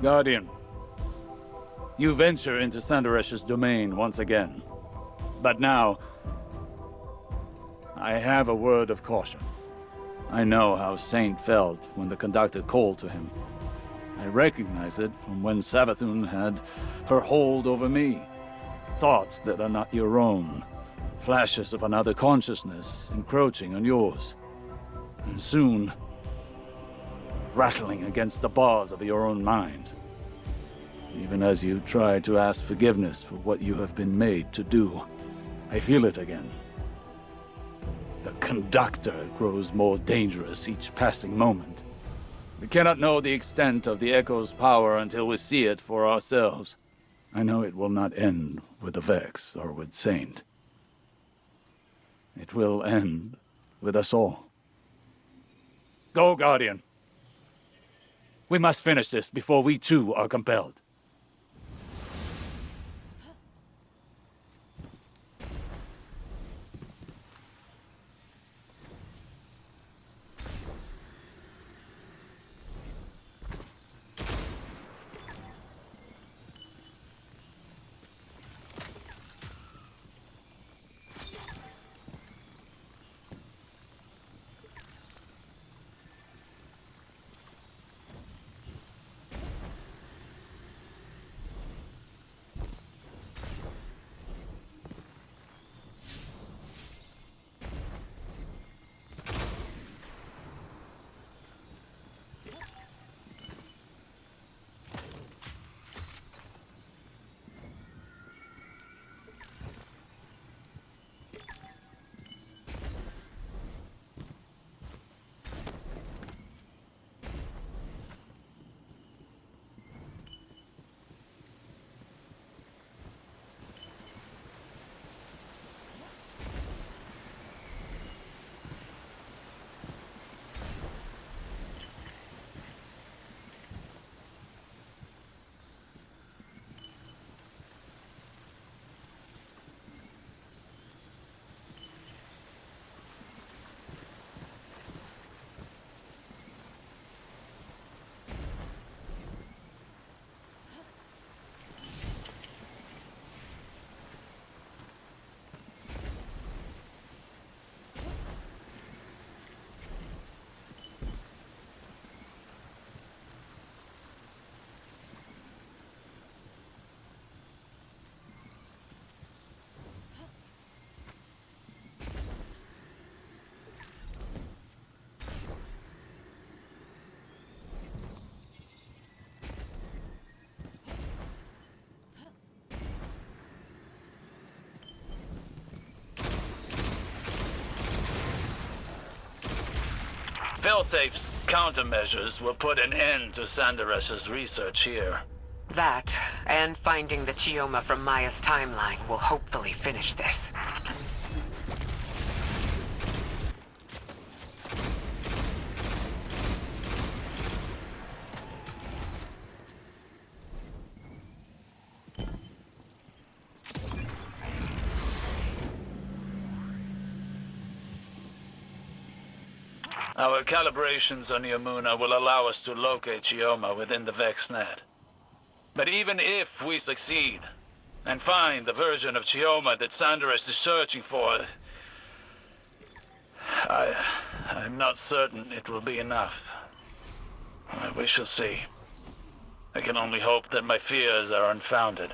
Guardian, you venture into Sandaresh's domain once again. But now, I have a word of caution. I know how Saint felt when the conductor called to him. I recognize it from when Savathun had her hold over me. Thoughts that are not your own. Flashes of another consciousness encroaching on yours. And soon, rattling against the bars of your own mind. Even as you try to ask forgiveness for what you have been made to do, I feel it again. The conductor grows more dangerous each passing moment. We cannot know the extent of the Echo's power until we see it for ourselves. I know it will not end with the Vex or with Saint. It will end with us all. Go, Guardian. We must finish this before we too are compelled. Failsafe's countermeasures will put an end to Sandaresh's research here. That, and finding the Chioma from Maya's timeline will hopefully finish this. Our calibrations on Yamuna will allow us to locate Chioma within the VexNet. But even if we succeed, and find the version of Chioma that Sandaresh is searching for, I'm not certain it will be enough. We shall see. I can only hope that my fears are unfounded.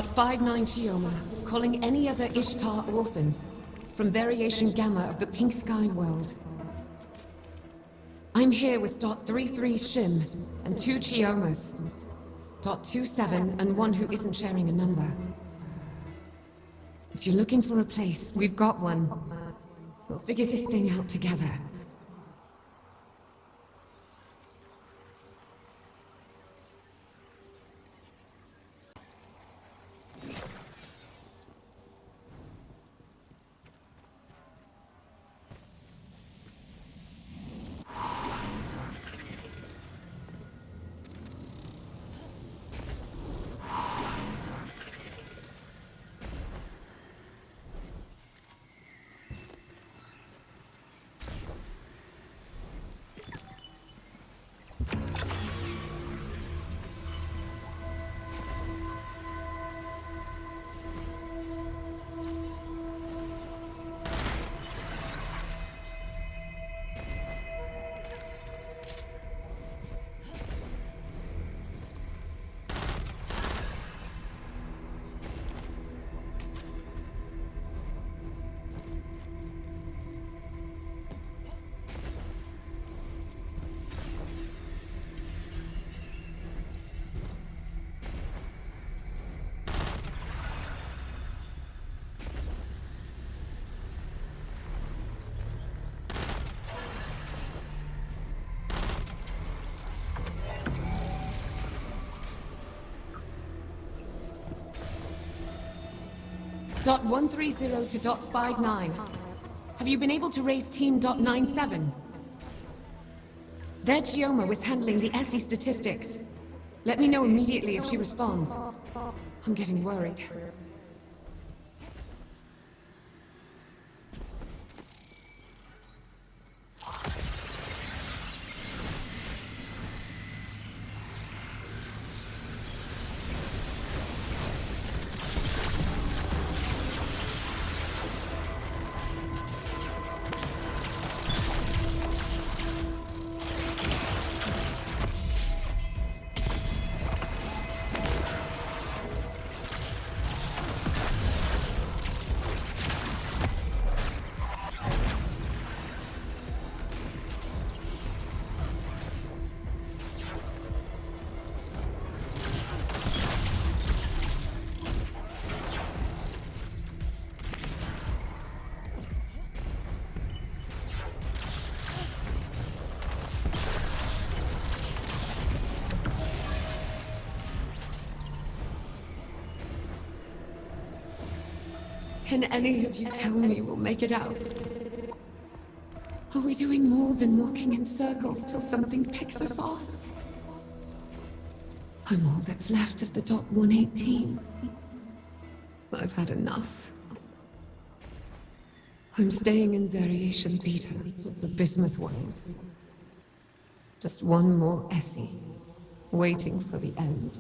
.59 Chioma, calling any other Ishtar orphans from Variation Gamma of the Pink Sky world. I'm here with .33 Shim and 2 Chiomas. .27 and one who isn't sharing a number. If you're looking for a place, we've got one. We'll figure this thing out together. .130 to .59. Have you been able to raise Team .97? Their Chioma was handling the SE statistics. Let me know immediately if she responds. I'm getting worried. Can any of you tell me we'll make it out? Are we doing more than walking in circles till something picks us off? I'm all that's left of the .118. I've had enough. I'm staying in Variation Beta of the Bismuth world. Just one more Essie, waiting for the end.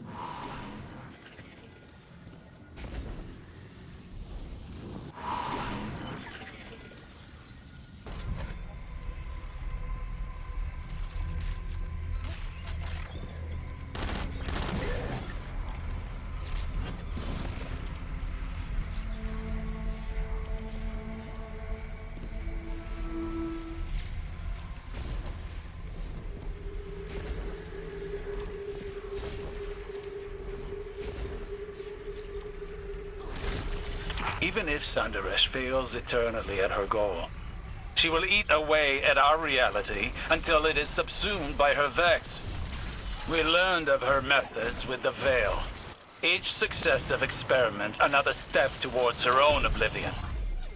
Even if Sandaresh fails eternally at her goal, she will eat away at our reality until it is subsumed by her Vex. We learned of her methods with the Veil. Each successive experiment another step towards her own oblivion.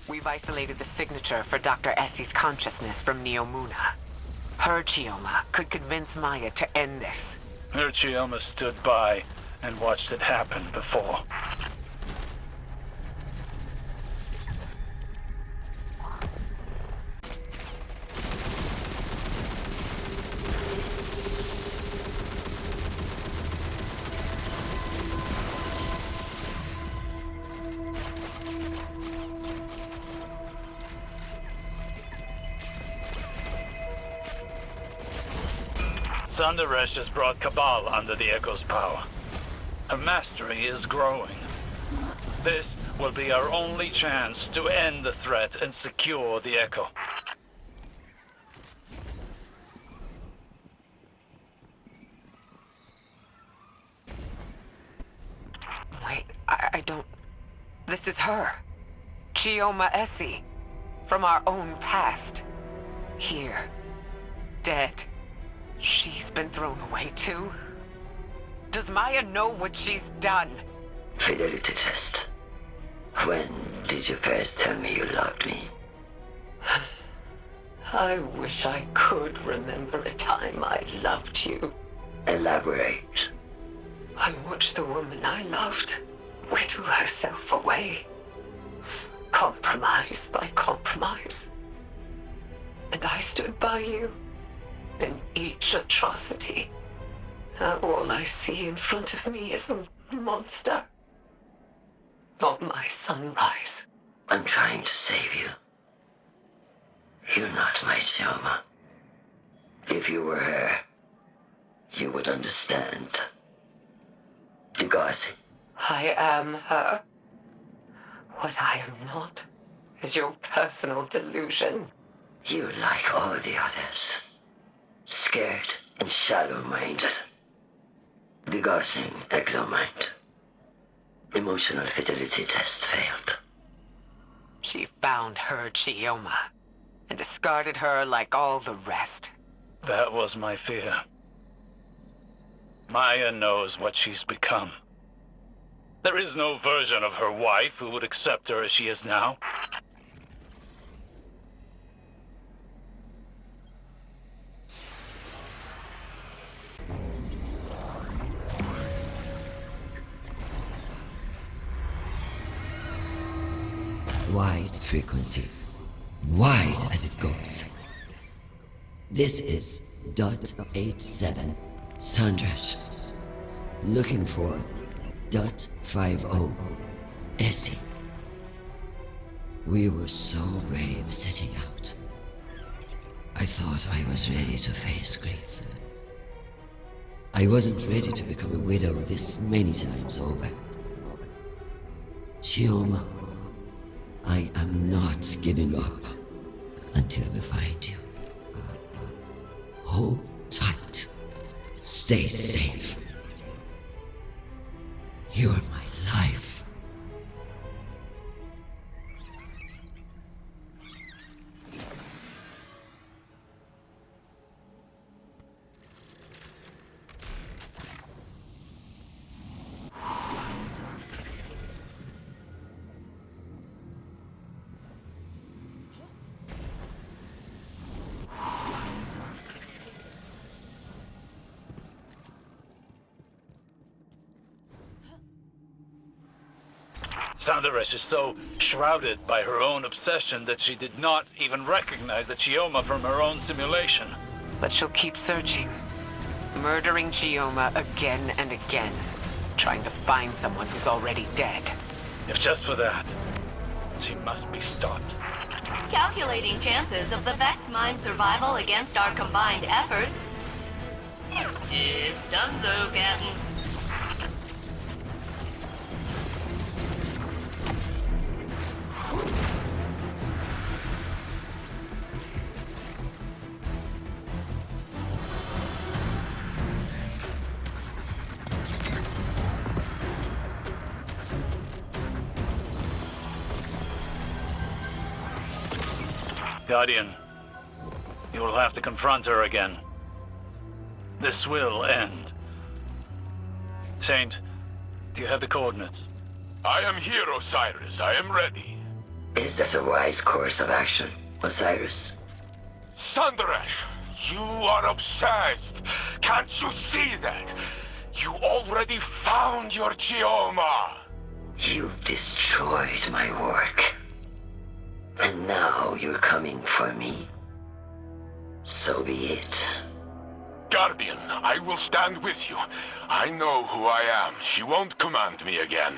We've isolated the signature for Dr. Essie's consciousness from Neomuna. Her Chioma could convince Maya to end this. Her Chioma stood by and watched it happen before. Sandaresh has brought Cabal under the Echo's power. Her mastery is growing, This will be our only chance to end the threat and secure the Echo. Wait, I don't... This is her. Chioma Essie. From our own past. Here. Dead. She's been thrown away too? Does Maya know what she's done? Fidelity test. When did you first tell me you loved me? I wish I could remember a time I loved you. Elaborate. I watched the woman I loved whittle herself away. Compromise by compromise. And I stood by you in each atrocity. Now all I see in front of me is a monster. Not my sunrise. I'm trying to save you. You're not my Chioma. If you were her, you would understand. Degasi. I am her. What I am not is your personal delusion. You're like all the others. Scared and shallow-minded. Degaussing exomind. Emotional fidelity test failed. She found her Chioma and discarded her like all the rest. That was my fear. Maya knows what she's become. There is no version of her wife who would accept her as she is now. Wide frequency. Wide as it goes. This is dot 87. Sandrash. Looking for dot 50. Essie. We were so brave setting out. I thought I was ready to face grief. I wasn't ready to become a widow this many times over. Chioma, I am not giving up until we find you. Hold tight. Stay safe. You're my life. Sandaresh is so shrouded by her own obsession that she did not even recognize the Chioma from her own simulation. But she'll keep searching. Murdering Chioma again and again. Trying to find someone who's already dead. If just for that, she must be stopped. Calculating chances of the Vex Mind survival against our combined efforts. It's done so, Captain. Guardian, you will have to confront her again. This will end. Saint, do you have the coordinates? I am here, Osiris. I am ready. Is that a wise course of action, Osiris? Sandaresh, you are obsessed. Can't you see that? You already found your Chioma. You've destroyed my work. And now you're coming for me. So be it. Guardian, I will stand with you. I know who I am. She won't command me again.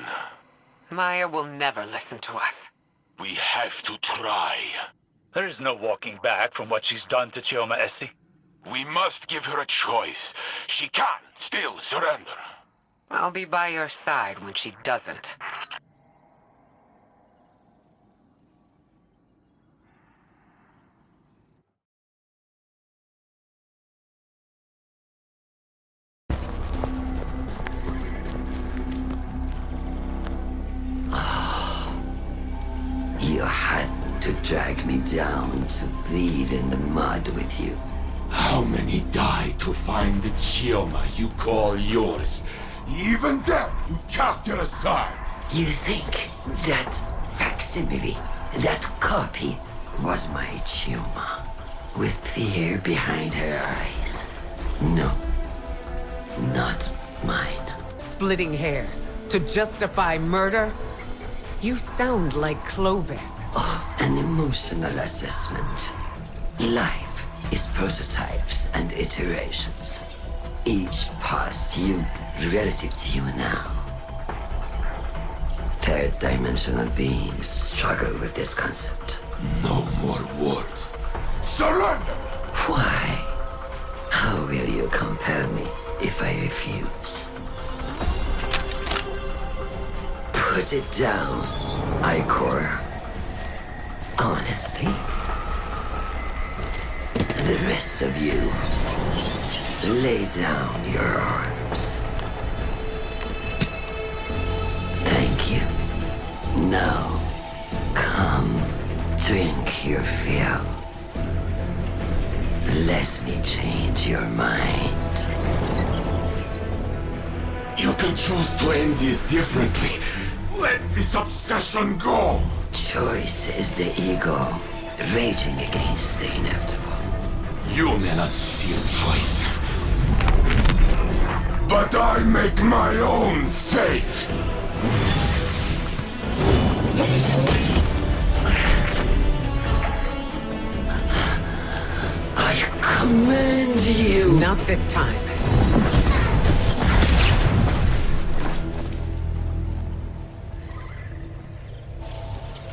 Maya will never listen to us. We have to try. There is no walking back from what she's done to Chioma Essie. We must give her a choice. She can still surrender. I'll be by your side when she doesn't. drag me down to bleed in the mud with you. How many died to find the Chioma you call yours? Even then, you cast it aside. You think that facsimile, that copy, was my Chioma, with fear behind her eyes? No, not mine. Splitting hairs to justify murder? You sound like Clovis. Oh, an emotional assessment. Life is prototypes and iterations. Each past you relative to you now. Third-dimensional beings struggle with this concept. No more words. Surrender! Why? How will you compel me if I refuse? Put it down, Ikor. Honestly. The rest of you, lay down your arms. Thank you. Now, come, drink your fill. Let me change your mind. You can choose to end this differently. Let this obsession go. Choice is the ego raging against the inevitable. You may not see a choice. But I make my own fate. I command you. Not this time.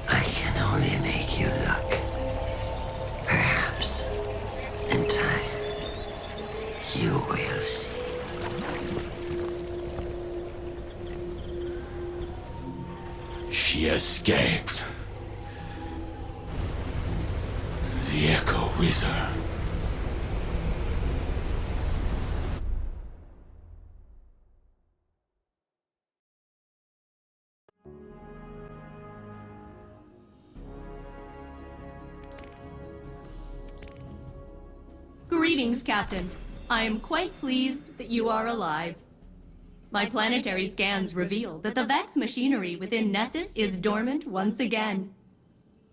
I can only make you look. Perhaps, in time, you will see. She escaped. The Echo Wizard. Greetings, Captain. I am quite pleased that you are alive. My planetary scans reveal that the Vex machinery within Nessus is dormant once again.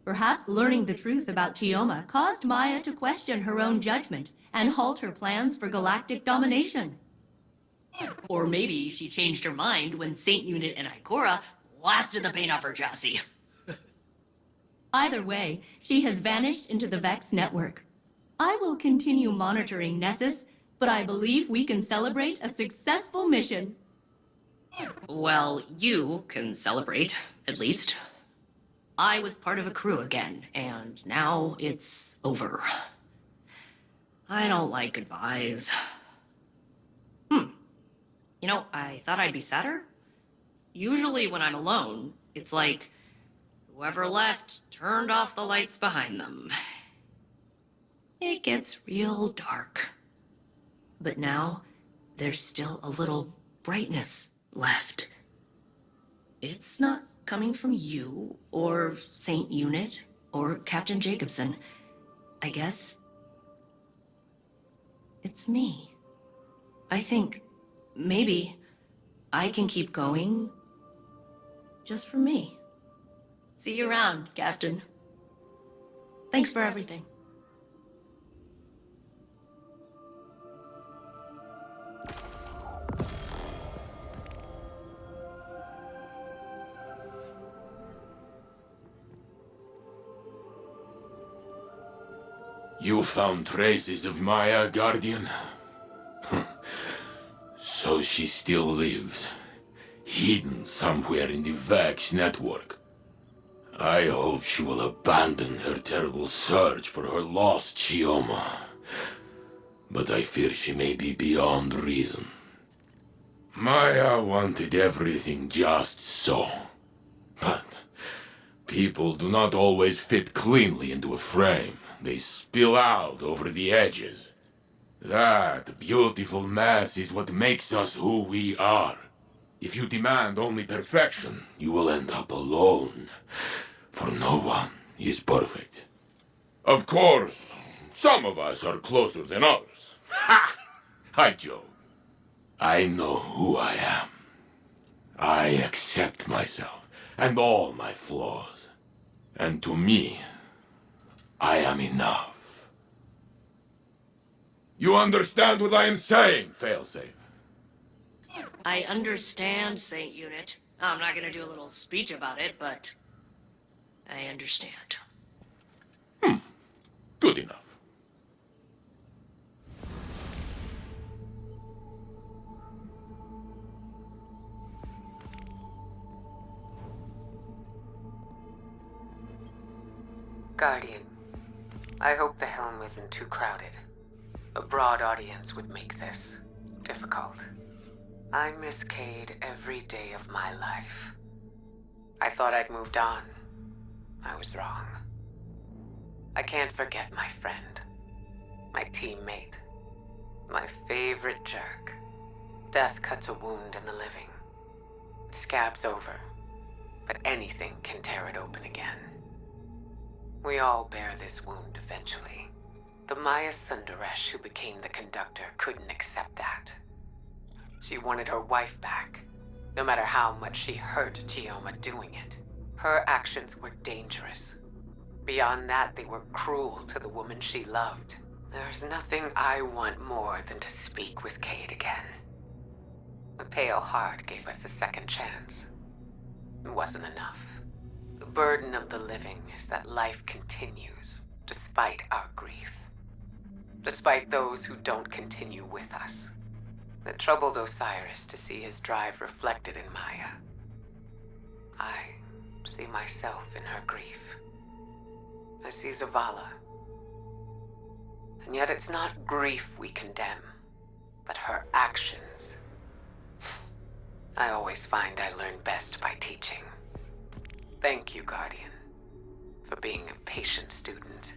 Perhaps learning the truth about Chioma caused Maya to question her own judgment and halt her plans for galactic domination. Or maybe she changed her mind when Saint Unit and Ikora blasted the paint off her chassis. Either way, she has vanished into the Vex network. I will continue monitoring Nessus, but I believe we can celebrate a successful mission. Well, you can celebrate, at least. I was part of a crew again, and now it's over. I don't like goodbyes. You know, I thought I'd be sadder. Usually when I'm alone, it's like whoever left turned off the lights behind them. It gets real dark. But now, there's still a little brightness left. It's not coming from you, or Saint Unit, or Captain Jacobson. I guess it's me. I think maybe I can keep going just for me. See you around, Captain. Thanks for everything. You found traces of Maya, Guardian? So she still lives, hidden somewhere in the Vex network. I hope she will abandon her terrible search for her lost Chioma. But I fear she may be beyond reason. Maya wanted everything just so. But people do not always fit cleanly into a frame. They spill out over the edges. That beautiful mess is what makes us who we are. If you demand only perfection, you will end up alone. For no one is perfect. Of course, some of us are closer than others. Ha! I joke. I know who I am. I accept myself and all my flaws. And to me, I am enough. You understand what I am saying, Failsafe? I understand, Saint Unit. I'm not gonna do a little speech about it, but I understand. Good enough. Guardian, I hope the helm isn't too crowded. A broad audience would make this difficult. I miss Cayde every day of my life. I thought I'd moved on. I was wrong. I can't forget my friend, my teammate, my favorite jerk. Death cuts a wound in the living. It scabs over, but anything can tear it open again. We all bear this wound eventually. The Maya Sundaresh who became the conductor couldn't accept that. She wanted her wife back, no matter how much she hurt Chioma doing it. Her actions were dangerous. Beyond that, they were cruel to the woman she loved. There's nothing I want more than to speak with Cayde again. The Pale Heart gave us a second chance. It wasn't enough. The burden of the living is that life continues, despite our grief. Despite those who don't continue with us. It troubled Osiris to see his drive reflected in Maya. I see myself in her grief. I see Zavala. And yet it's not grief we condemn, but her actions. I always find I learn best by teaching. Thank you, Guardian, for being a patient student.